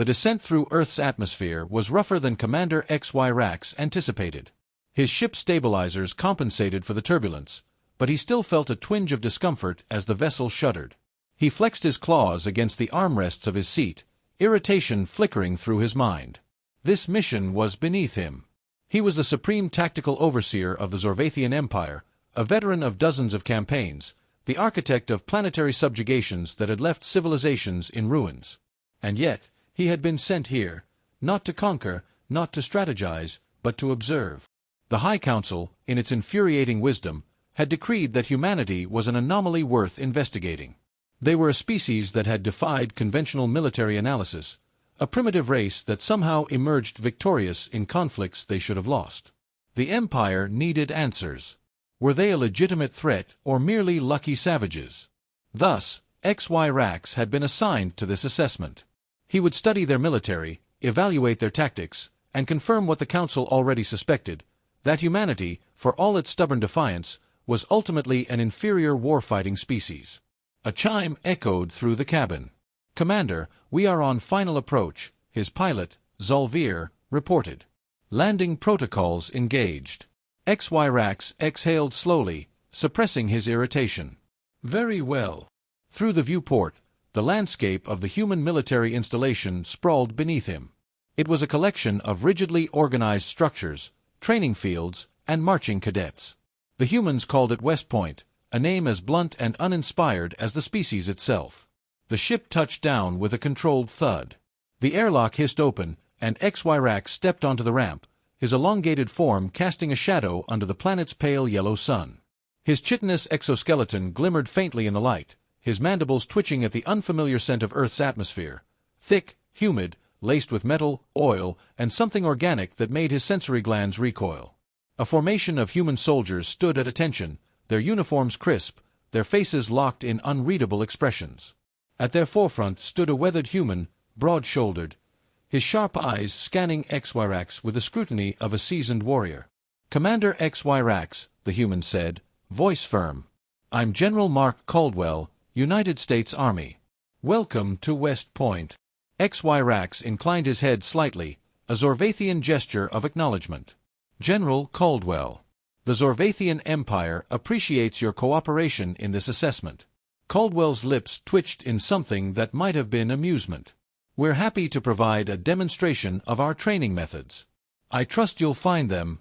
The descent through Earth's atmosphere was rougher than Commander XY-Rax anticipated. His ship's stabilizers compensated for the turbulence, but he still felt a twinge of discomfort as the vessel shuddered. He flexed his claws against the armrests of his seat, irritation flickering through his mind. This mission was beneath him. He was the supreme tactical overseer of the Zorvathian Empire, a veteran of dozens of campaigns, the architect of planetary subjugations that had left civilizations in ruins. And yet, he had been sent here, not to conquer, not to strategize, but to observe. The High Council, in its infuriating wisdom, had decreed that humanity was an anomaly worth investigating. They were a species that had defied conventional military analysis, a primitive race that somehow emerged victorious in conflicts they should have lost. The Empire needed answers. Were they a legitimate threat or merely lucky savages? Thus, XY-Rax had been assigned to this assessment. He would study their military, evaluate their tactics, and confirm what the Council already suspected, that humanity, for all its stubborn defiance, was ultimately an inferior warfighting species. A chime echoed through the cabin. "Commander, we are on final approach," his pilot, Zolvir, reported. Landing protocols engaged. XY-Rax exhaled slowly, suppressing his irritation. Very well. Through the viewport, the landscape of the human military installation sprawled beneath him. It was a collection of rigidly organized structures, training fields, and marching cadets. The humans called it West Point, a name as blunt and uninspired as the species itself. The ship touched down with a controlled thud. The airlock hissed open, and XY-Rax stepped onto the ramp, his elongated form casting a shadow under the planet's pale yellow sun. His chitinous exoskeleton glimmered faintly in the light, his mandibles twitching at the unfamiliar scent of Earth's atmosphere, thick, humid, laced with metal, oil, and something organic that made his sensory glands recoil. A formation of human soldiers stood at attention, their uniforms crisp, their faces locked in unreadable expressions. At their forefront stood a weathered human, broad-shouldered, his sharp eyes scanning XY-Rax with the scrutiny of a seasoned warrior. "Commander XY-Rax," the human said, voice firm. "I'm General Mark Caldwell, United States Army. Welcome to West Point." XY-Rax inclined his head slightly, a Zorvathian gesture of acknowledgement. "General Caldwell, the Zorvathian Empire appreciates your cooperation in this assessment." Caldwell's lips twitched in something that might have been amusement. "We're happy to provide a demonstration of our training methods. I trust you'll find them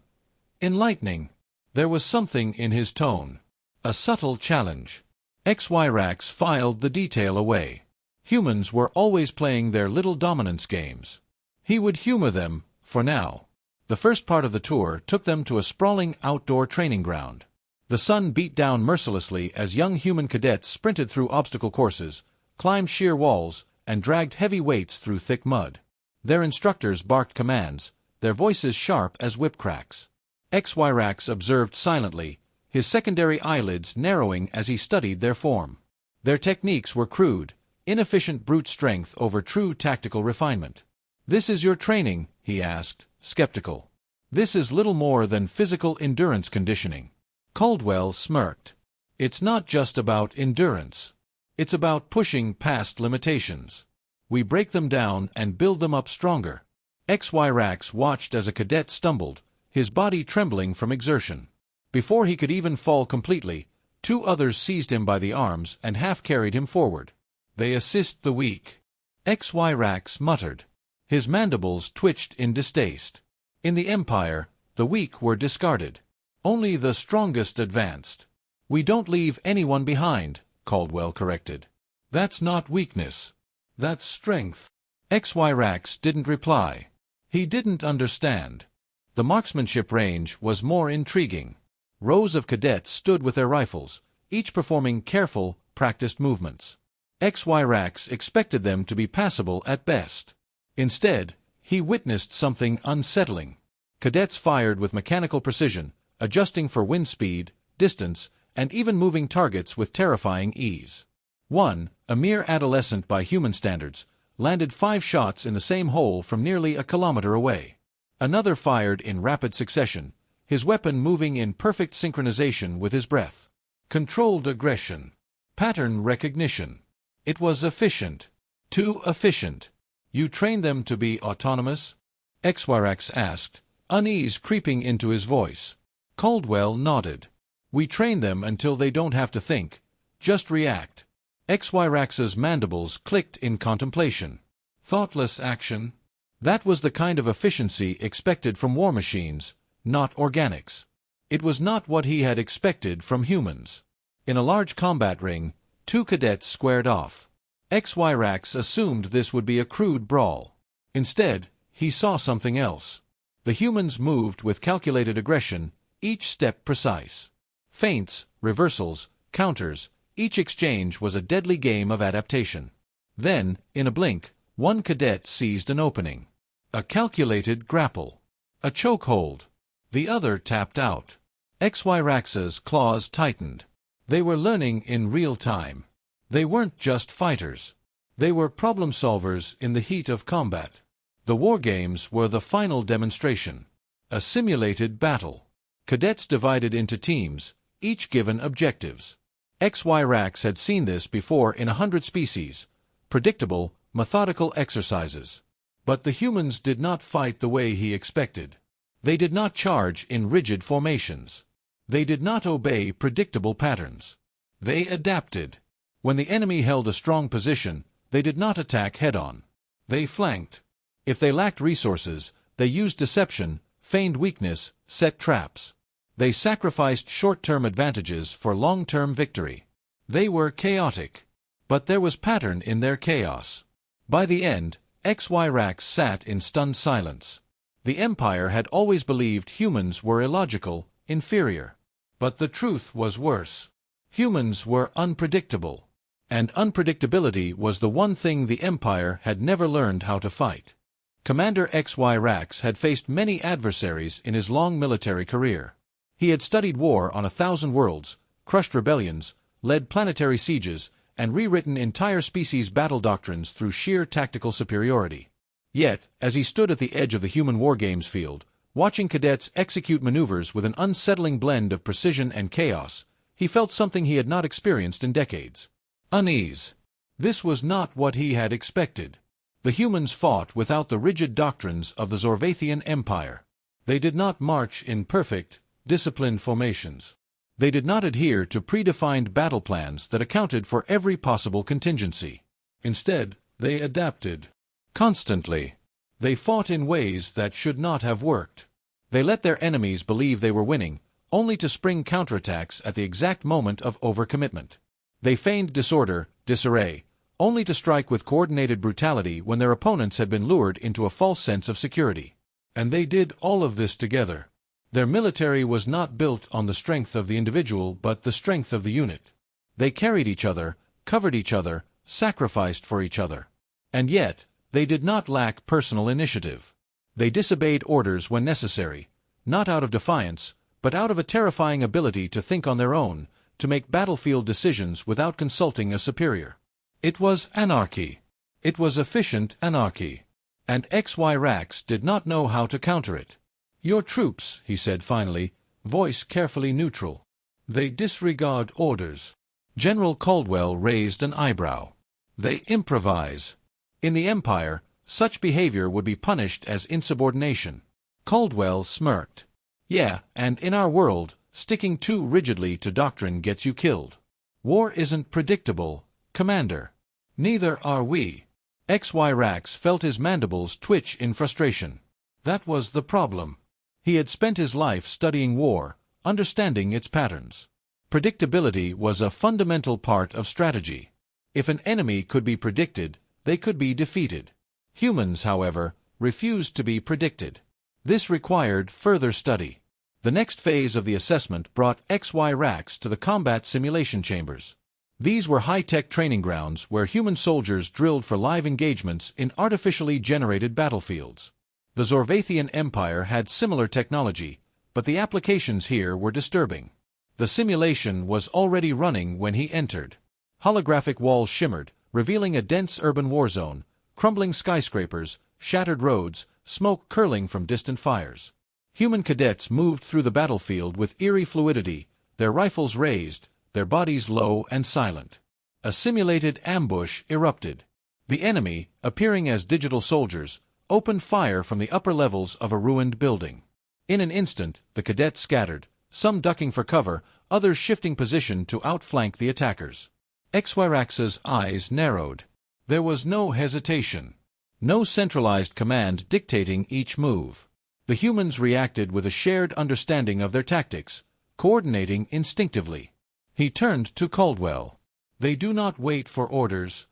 enlightening." There was something in his tone, a subtle challenge. XY-Rax filed the detail away. Humans were always playing their little dominance games. He would humor them, for now. The first part of the tour took them to a sprawling outdoor training ground. The sun beat down mercilessly as young human cadets sprinted through obstacle courses, climbed sheer walls, and dragged heavy weights through thick mud. Their instructors barked commands, their voices sharp as whip cracks. XY-Rax observed silently, his secondary eyelids narrowing as he studied their form. Their techniques were crude, inefficient brute strength over true tactical refinement. "This is your training?" he asked, skeptical. "This is little more than physical endurance conditioning." Caldwell smirked. "It's not just about endurance. It's about pushing past limitations. We break them down and build them up stronger." XY-Rax watched as a cadet stumbled, his body trembling from exertion. Before he could even fall completely, two others seized him by the arms and half-carried him forward. "They assist the weak," XY-Rax muttered. His mandibles twitched in distaste. In the Empire, the weak were discarded. Only the strongest advanced. "We don't leave anyone behind," Caldwell corrected. "That's not weakness. That's strength." XY-Rax didn't reply. He didn't understand. The marksmanship range was more intriguing. Rows of cadets stood with their rifles, each performing careful, practiced movements. XY-Rax expected them to be passable at best. Instead, he witnessed something unsettling. Cadets fired with mechanical precision, adjusting for wind speed, distance, and even moving targets with terrifying ease. One, a mere adolescent by human standards, landed 5 shots in the same hole from nearly a kilometer away. Another fired in rapid succession, his weapon moving in perfect synchronization with his breath. Controlled aggression. Pattern recognition. It was efficient. Too efficient. You train them to be autonomous? Xyrax asked, unease creeping into his voice. Caldwell nodded. We train them until they don't have to think, just react. Xyrax's mandibles clicked in contemplation. Thoughtless action? That was the kind of efficiency expected from war machines, not organics. It was not what he had expected from humans. In a large combat ring, two cadets squared off. Xyrax assumed this would be a crude brawl. Instead, he saw something else. The humans moved with calculated aggression, each step precise. Feints, reversals, counters, each exchange was a deadly game of adaptation. Then, in a blink, one cadet seized an opening. A calculated grapple. A chokehold. The other tapped out. Xyrax's claws tightened. They were learning in real time. They weren't just fighters. They were problem solvers in the heat of combat. The war games were the final demonstration. A simulated battle. Cadets divided into teams, each given objectives. Xyrax had seen this before in 100 species. Predictable, methodical exercises. But the humans did not fight the way he expected. They did not charge in rigid formations. They did not obey predictable patterns. They adapted. When the enemy held a strong position, they did not attack head-on. They flanked. If they lacked resources, they used deception, feigned weakness, set traps. They sacrificed short-term advantages for long-term victory. They were chaotic. But there was pattern in their chaos. By the end, Xyrax sat in stunned silence. The Empire had always believed humans were illogical, inferior. But the truth was worse. Humans were unpredictable. And unpredictability was the one thing the Empire had never learned how to fight. Commander Xyrax had faced many adversaries in his long military career. He had studied war on 1,000 worlds, crushed rebellions, led planetary sieges, and rewritten entire species battle doctrines through sheer tactical superiority. Yet, as he stood at the edge of the human war games field, watching cadets execute maneuvers with an unsettling blend of precision and chaos, he felt something he had not experienced in decades. Unease. This was not what he had expected. The humans fought without the rigid doctrines of the Zorvathian Empire. They did not march in perfect, disciplined formations. They did not adhere to predefined battle plans that accounted for every possible contingency. Instead, they adapted. Constantly. They fought in ways that should not have worked. They let their enemies believe they were winning, only to spring counterattacks at the exact moment of overcommitment. They feigned disorder, disarray, only to strike with coordinated brutality when their opponents had been lured into a false sense of security. And they did all of this together. Their military was not built on the strength of the individual but the strength of the unit. They carried each other, covered each other, sacrificed for each other. And yet, they did not lack personal initiative. They disobeyed orders when necessary, not out of defiance, but out of a terrifying ability to think on their own, to make battlefield decisions without consulting a superior. It was anarchy. It was efficient anarchy. And Xyrax did not know how to counter it. Your troops, he said finally, voice carefully neutral. They disregard orders. General Caldwell raised an eyebrow. They improvise. In the Empire, such behavior would be punished as insubordination. Caldwell smirked. Yeah, and in our world, sticking too rigidly to doctrine gets you killed. War isn't predictable, Commander. Neither are we. Xyrax felt his mandibles twitch in frustration. That was the problem. He had spent his life studying war, understanding its patterns. Predictability was a fundamental part of strategy. If an enemy could be predicted, they could be defeated. Humans, however, refused to be predicted. This required further study. The next phase of the assessment brought Xyrax to the combat simulation chambers. These were high-tech training grounds where human soldiers drilled for live engagements in artificially generated battlefields. The Zorvathian Empire had similar technology, but the applications here were disturbing. The simulation was already running when he entered. Holographic walls shimmered, revealing a dense urban war zone, crumbling skyscrapers, shattered roads, smoke curling from distant fires. Human cadets moved through the battlefield with eerie fluidity, their rifles raised, their bodies low and silent. A simulated ambush erupted. The enemy, appearing as digital soldiers, opened fire from the upper levels of a ruined building. In an instant, the cadets scattered, some ducking for cover, others shifting position to outflank the attackers. Xyrax's eyes narrowed. There was no hesitation. No centralized command dictating each move. The humans reacted with a shared understanding of their tactics, coordinating instinctively. He turned to Caldwell. "They do not wait for orders."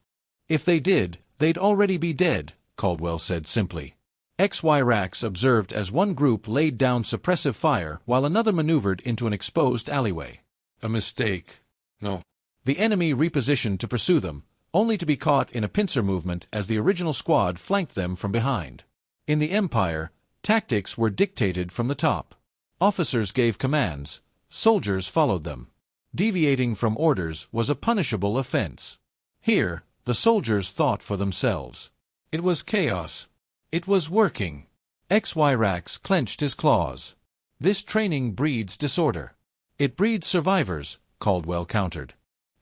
"If they did, they'd already be dead," Caldwell said simply. Xyrax observed as one group laid down suppressive fire while another maneuvered into an exposed alleyway. "A mistake. No." The enemy repositioned to pursue them, only to be caught in a pincer movement as the original squad flanked them from behind. In the Empire, tactics were dictated from the top. Officers gave commands, soldiers followed them. Deviating from orders was a punishable offense. Here, the soldiers thought for themselves. It was chaos. It was working. Xyrax clenched his claws. "This training breeds disorder." "It breeds survivors," Caldwell countered.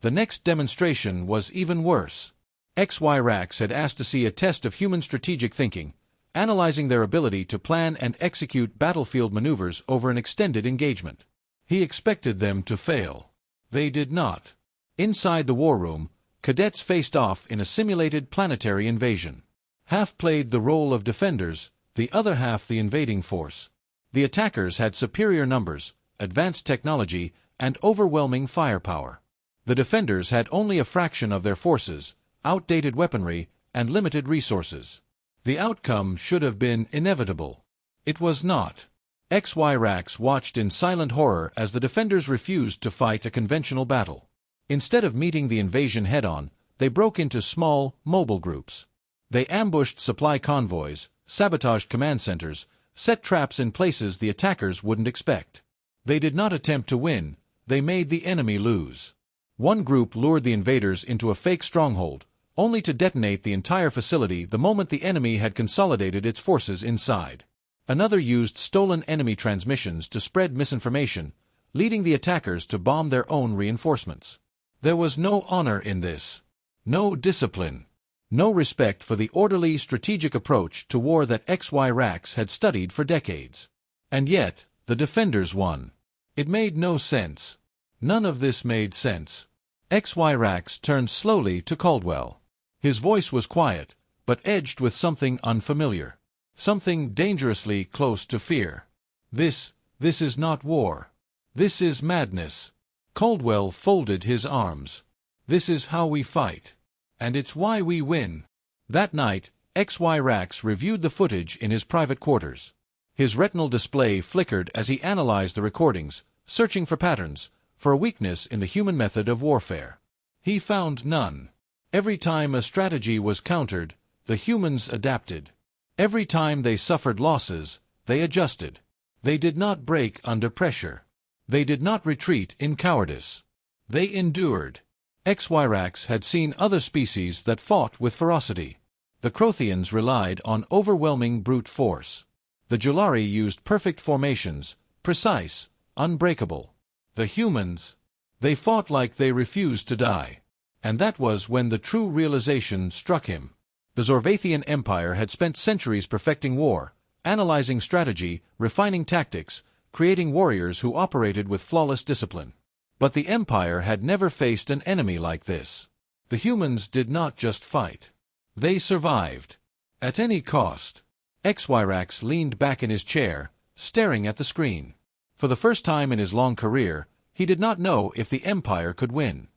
The next demonstration was even worse. Xyrax had asked to see a test of human strategic thinking, analyzing their ability to plan and execute battlefield maneuvers over an extended engagement. He expected them to fail. They did not. Inside the war room, cadets faced off in a simulated planetary invasion. Half played the role of defenders, the other half the invading force. The attackers had superior numbers, advanced technology, and overwhelming firepower. The defenders had only a fraction of their forces, outdated weaponry, and limited resources. The outcome should have been inevitable. It was not. Xyrax watched in silent horror as the defenders refused to fight a conventional battle. Instead of meeting the invasion head-on, they broke into small, mobile groups. They ambushed supply convoys, sabotaged command centers, set traps in places the attackers wouldn't expect. They did not attempt to win, they made the enemy lose. One group lured the invaders into a fake stronghold, only to detonate the entire facility the moment the enemy had consolidated its forces inside. Another used stolen enemy transmissions to spread misinformation, leading the attackers to bomb their own reinforcements. There was no honor in this. No discipline. No respect for the orderly, strategic approach to war that Xyrax had studied for decades. And yet, the defenders won. It made no sense. None of this made sense. Xyrax turned slowly to Caldwell. His voice was quiet, but edged with something unfamiliar. Something dangerously close to fear. This is not war. This is madness. Caldwell folded his arms. This is how we fight. And it's why we win. That night, Xyrax reviewed the footage in his private quarters. His retinal display flickered as he analyzed the recordings, searching for patterns, for a weakness in the human method of warfare. He found none. Every time a strategy was countered, the humans adapted. Every time they suffered losses, they adjusted. They did not break under pressure. They did not retreat in cowardice. They endured. Xyrax had seen other species that fought with ferocity. The Crothians relied on overwhelming brute force. The Julari used perfect formations, precise, unbreakable. The humans, they fought like they refused to die. And that was when the true realization struck him. The Zorvathian Empire had spent centuries perfecting war, analyzing strategy, refining tactics, creating warriors who operated with flawless discipline. But the Empire had never faced an enemy like this. The humans did not just fight. They survived. At any cost. Xyrax leaned back in his chair, staring at the screen. For the first time in his long career, he did not know if the Empire could win.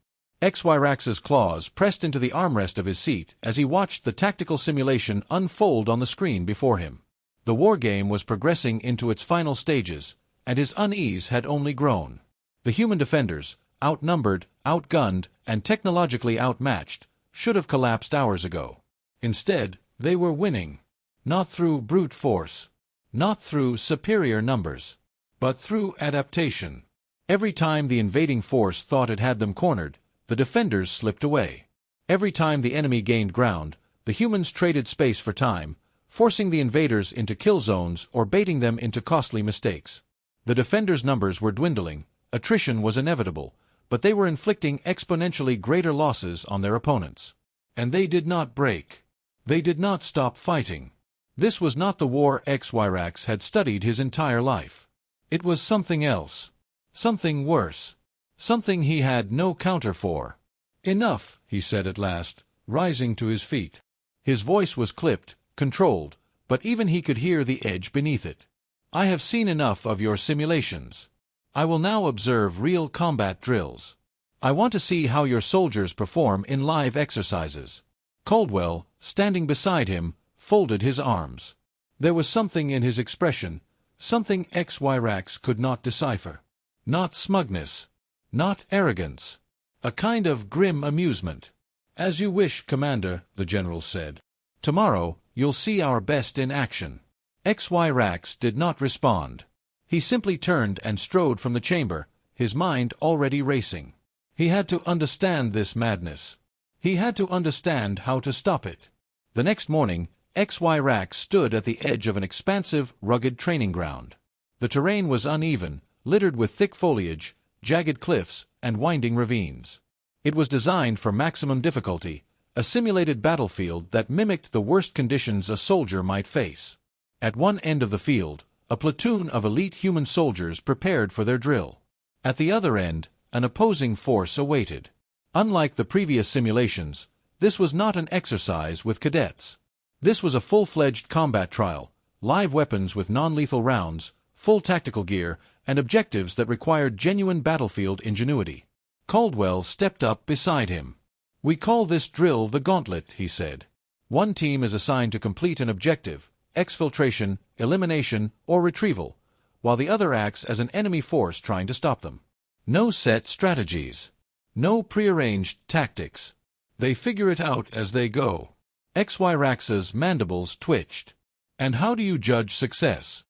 Xyrax's claws pressed into the armrest of his seat as he watched the tactical simulation unfold on the screen before him. The war game was progressing into its final stages, and his unease had only grown. The human defenders, outnumbered, outgunned, and technologically outmatched, should have collapsed hours ago. Instead, they were winning. Not through brute force. Not through superior numbers. But through adaptation. Every time the invading force thought it had them cornered, the defenders slipped away. Every time the enemy gained ground, the humans traded space for time, forcing the invaders into kill zones or baiting them into costly mistakes. The defenders' numbers were dwindling, attrition was inevitable, but they were inflicting exponentially greater losses on their opponents. And they did not break. They did not stop fighting. This was not the war Xyrax had studied his entire life. It was something else. Something worse. Something he had no counter for. "Enough," he said at last, rising to his feet. His voice was clipped, controlled, but even he could hear the edge beneath it. "I have seen enough of your simulations. I will now observe real combat drills. I want to see how your soldiers perform in live exercises." Caldwell, standing beside him, folded his arms. There was something in his expression, something Xyrax could not decipher. Not smugness. Not arrogance. A kind of grim amusement. "As you wish, Commander," the general said. "Tomorrow, you'll see our best in action." Xyrax did not respond. He simply turned and strode from the chamber, his mind already racing. He had to understand this madness. He had to understand how to stop it. The next morning, Xyrax stood at the edge of an expansive, rugged training ground. The terrain was uneven, littered with thick foliage, jagged cliffs, and winding ravines. It was designed for maximum difficulty, a simulated battlefield that mimicked the worst conditions a soldier might face. At one end of the field, a platoon of elite human soldiers prepared for their drill. At the other end, an opposing force awaited. Unlike the previous simulations, this was not an exercise with cadets. This was a full-fledged combat trial, live weapons with non-lethal rounds, full tactical gear, and objectives that required genuine battlefield ingenuity. Caldwell stepped up beside him. "We call this drill the Gauntlet," he said. "One team is assigned to complete an objective, exfiltration, elimination, or retrieval, while the other acts as an enemy force trying to stop them. No set strategies. No prearranged tactics. They figure it out as they go." Xyrax's mandibles twitched. "And how do you judge success?"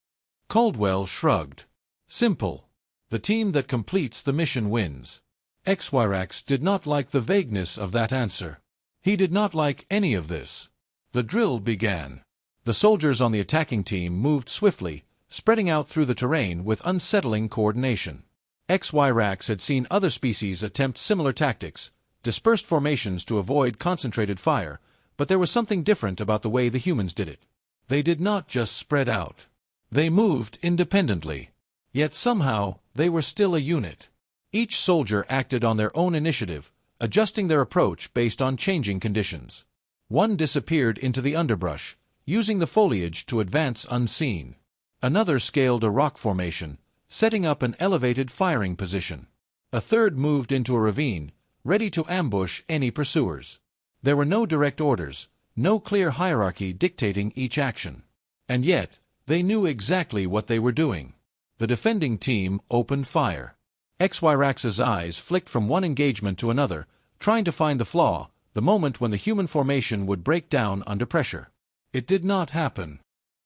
Caldwell shrugged. "Simple. The team that completes the mission wins." Xyrax did not like the vagueness of that answer. He did not like any of this. The drill began. The soldiers on the attacking team moved swiftly, spreading out through the terrain with unsettling coordination. Xyrax had seen other species attempt similar tactics, dispersed formations to avoid concentrated fire, but there was something different about the way the humans did it. They did not just spread out. They moved independently. Yet somehow, they were still a unit. Each soldier acted on their own initiative, adjusting their approach based on changing conditions. One disappeared into the underbrush, using the foliage to advance unseen. Another scaled a rock formation, setting up an elevated firing position. A third moved into a ravine, ready to ambush any pursuers. There were no direct orders, no clear hierarchy dictating each action. And yet, they knew exactly what they were doing. The defending team opened fire. Xyrax's eyes flicked from one engagement to another, trying to find the flaw, the moment when the human formation would break down under pressure. It did not happen.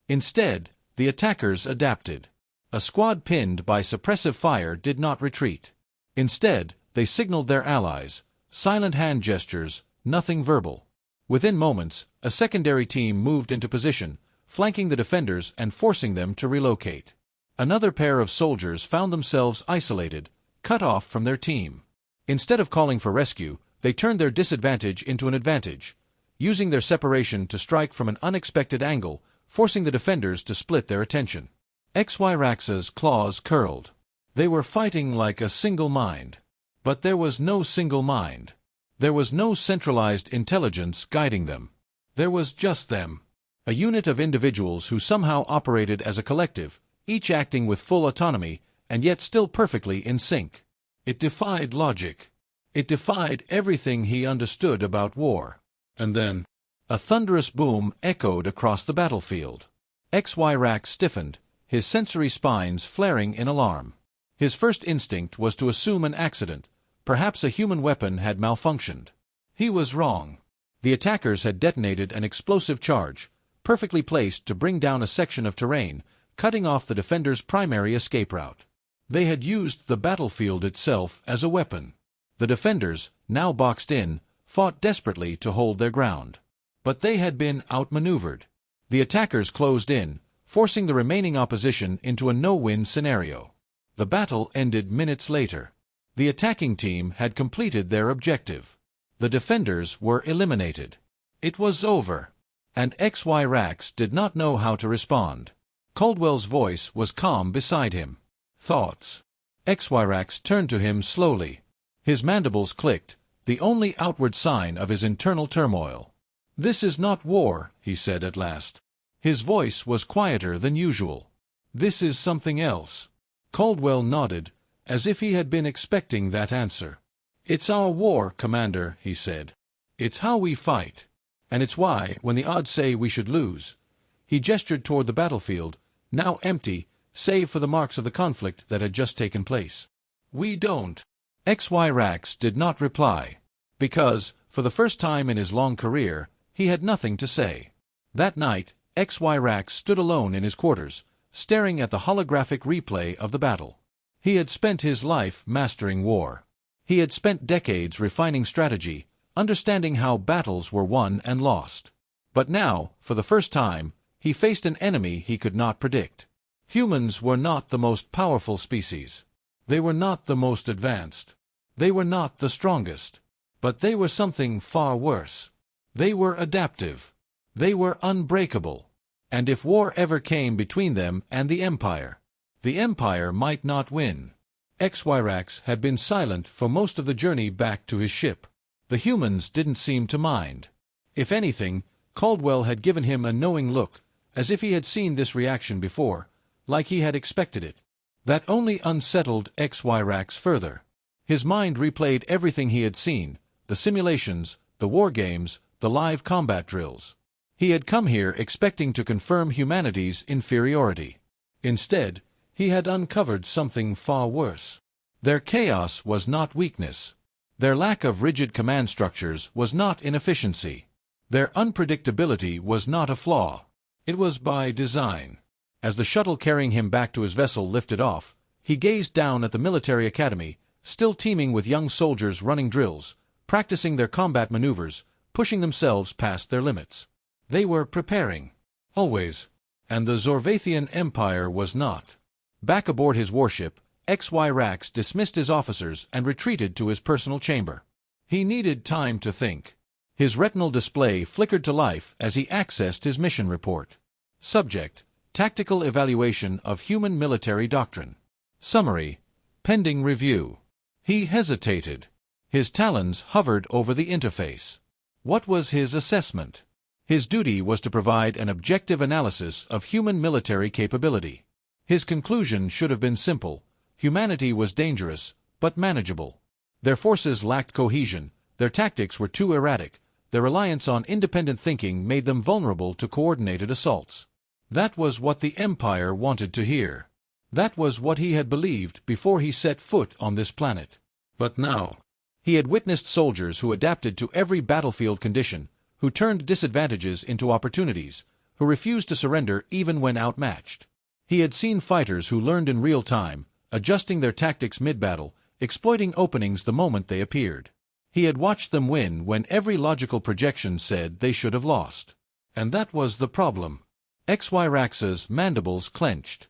Instead, the attackers adapted. A squad pinned by suppressive fire did not retreat. Instead, they signaled their allies, silent hand gestures, nothing verbal. Within moments, a secondary team moved into position, flanking the defenders and forcing them to relocate. Another pair of soldiers found themselves isolated, cut off from their team. Instead of calling for rescue, they turned their disadvantage into an advantage, using their separation to strike from an unexpected angle, forcing the defenders to split their attention. Xyrax's claws curled. They were fighting like a single mind. But there was no single mind. There was no centralized intelligence guiding them. There was just them. A unit of individuals who somehow operated as a collective, each acting with full autonomy, and yet still perfectly in sync. It defied logic. It defied everything he understood about war. And then, a thunderous boom echoed across the battlefield. Xyrax stiffened, his sensory spines flaring in alarm. His first instinct was to assume an accident. Perhaps a human weapon had malfunctioned. He was wrong. The attackers had detonated an explosive charge, perfectly placed to bring down a section of terrain, cutting off the defenders' primary escape route. They had used the battlefield itself as a weapon. The defenders, now boxed in, fought desperately to hold their ground. But they had been outmaneuvered. The attackers closed in, forcing the remaining opposition into a no-win scenario. The battle ended minutes later. The attacking team had completed their objective. The defenders were eliminated. It was over. And XY Rax did not know how to respond. Caldwell's voice was calm beside him. Thoughts? XY Rax turned to him slowly. His mandibles clicked, the only outward sign of his internal turmoil. "This is not war," he said at last. His voice was quieter than usual. "This is something else." Caldwell nodded, as if he had been expecting that answer. "It's our war, Commander," he said. "It's how we fight. And it's why, when the odds say we should lose—" He gestured toward the battlefield, now empty, save for the marks of the conflict that had just taken place. "We don't." XY Rax did not reply, because, for the first time in his long career, he had nothing to say. That night, XY Rax stood alone in his quarters, staring at the holographic replay of the battle. He had spent his life mastering war. He had spent decades refining strategy, understanding how battles were won and lost. But now, for the first time, he faced an enemy he could not predict. Humans were not the most powerful species. They were not the most advanced. They were not the strongest. But they were something far worse. They were adaptive. They were unbreakable. And if war ever came between them and the Empire might not win. XY Rax had been silent for most of the journey back to his ship. The humans didn't seem to mind. If anything, Caldwell had given him a knowing look, as if he had seen this reaction before, like he had expected it. That only unsettled XY Rax further. His mind replayed everything he had seen, the simulations, the war games, the live combat drills. He had come here expecting to confirm humanity's inferiority. Instead, he had uncovered something far worse. Their chaos was not weakness. Their lack of rigid command structures was not inefficiency. Their unpredictability was not a flaw. It was by design. As the shuttle carrying him back to his vessel lifted off, he gazed down at the military academy, still teeming with young soldiers running drills, practicing their combat maneuvers, pushing themselves past their limits. They were preparing. Always. And the Zorvathian Empire was not. Back aboard his warship, XY Rax dismissed his officers and retreated to his personal chamber. He needed time to think. His retinal display flickered to life as he accessed his mission report. Subject: Tactical Evaluation of Human Military Doctrine. Summary: Pending review. He hesitated. His talons hovered over the interface. What was his assessment? His duty was to provide an objective analysis of human military capability. His conclusion should have been simple. Humanity was dangerous, but manageable. Their forces lacked cohesion, their tactics were too erratic, their reliance on independent thinking made them vulnerable to coordinated assaults. That was what the Empire wanted to hear. That was what he had believed before he set foot on this planet. But now, he had witnessed soldiers who adapted to every battlefield condition, who turned disadvantages into opportunities, who refused to surrender even when outmatched. He had seen fighters who learned in real time, adjusting their tactics mid-battle, exploiting openings the moment they appeared. He had watched them win when every logical projection said they should have lost. And that was the problem. XY Rax's mandibles clenched.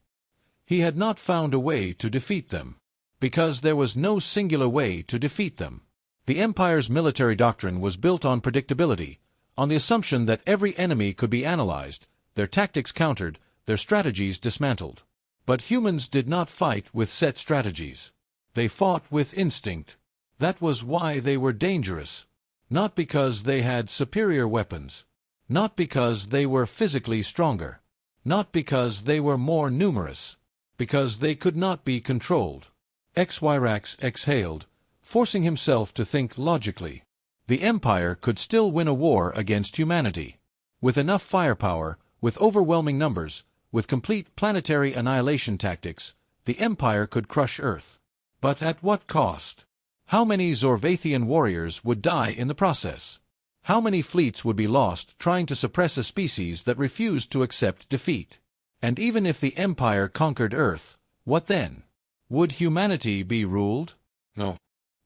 He had not found a way to defeat them. Because there was no singular way to defeat them. The Empire's military doctrine was built on predictability, on the assumption that every enemy could be analyzed, their tactics countered, their strategies dismantled. But humans did not fight with set strategies. They fought with instinct. That was why they were dangerous. Not because they had superior weapons. Not because they were physically stronger. Not because they were more numerous. Because they could not be controlled. XY Rax exhaled, forcing himself to think logically. The Empire could still win a war against humanity. With enough firepower, with overwhelming numbers, with complete planetary annihilation tactics, the Empire could crush Earth. But at what cost? How many Zorvathian warriors would die in the process? How many fleets would be lost trying to suppress a species that refused to accept defeat? And even if the Empire conquered Earth, what then? Would humanity be ruled? No.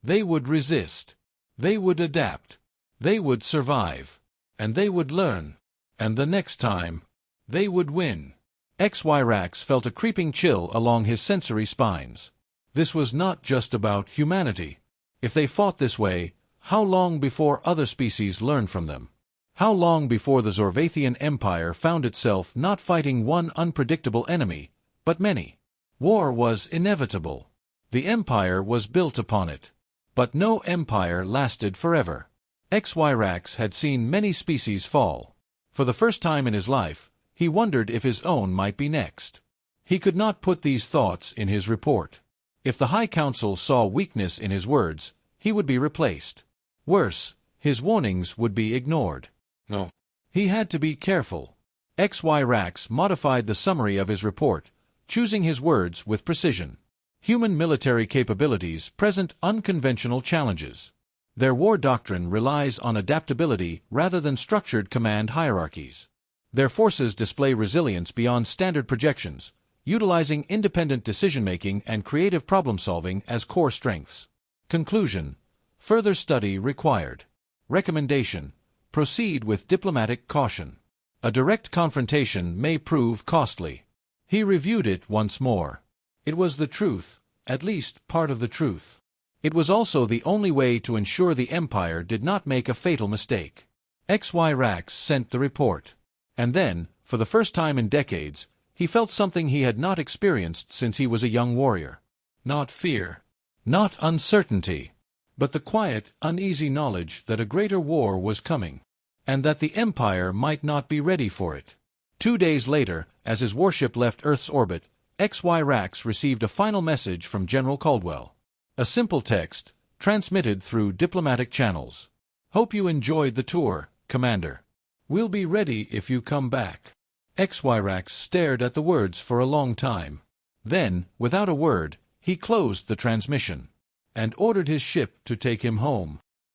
They would resist. They would adapt. They would survive. And they would learn. And the next time, they would win. XY Rax felt a creeping chill along his sensory spines. This was not just about humanity. If they fought this way, How long before other species learned from them? How long before the Zorvathian Empire found itself not fighting one unpredictable enemy, but many? War was inevitable. The Empire was built upon it. But no empire lasted forever. Xyrax had seen many species fall. For the first time in his life, he wondered if his own might be next. He could not put these thoughts in his report. If the High Council saw weakness in his words, he would be replaced. Worse, his warnings would be ignored. No. He had to be careful. Xyrax modified the summary of his report, choosing his words with precision. Human military capabilities present unconventional challenges. Their war doctrine relies on adaptability rather than structured command hierarchies. Their forces display resilience beyond standard projections, utilizing independent decision-making and creative problem-solving as core strengths. Conclusion: further study required. Recommendation: proceed with diplomatic caution. A direct confrontation may prove costly. He reviewed it once more. It was the truth, at least part of the truth. It was also the only way to ensure the Empire did not make a fatal mistake. Xyrax sent the report. And then, for the first time in decades, he felt something he had not experienced since he was a young warrior. Not fear. Not uncertainty. But the quiet, uneasy knowledge that a greater war was coming. And that the Empire might not be ready for it. 2 days later, as his warship left Earth's orbit, Xyrax received a final message from General Caldwell. A simple text, transmitted through diplomatic channels. Hope you enjoyed the tour, Commander. We'll be ready if you come back. Xyrax stared at the words for a long time. Then, without a word, he closed the transmission and ordered his ship to take him home.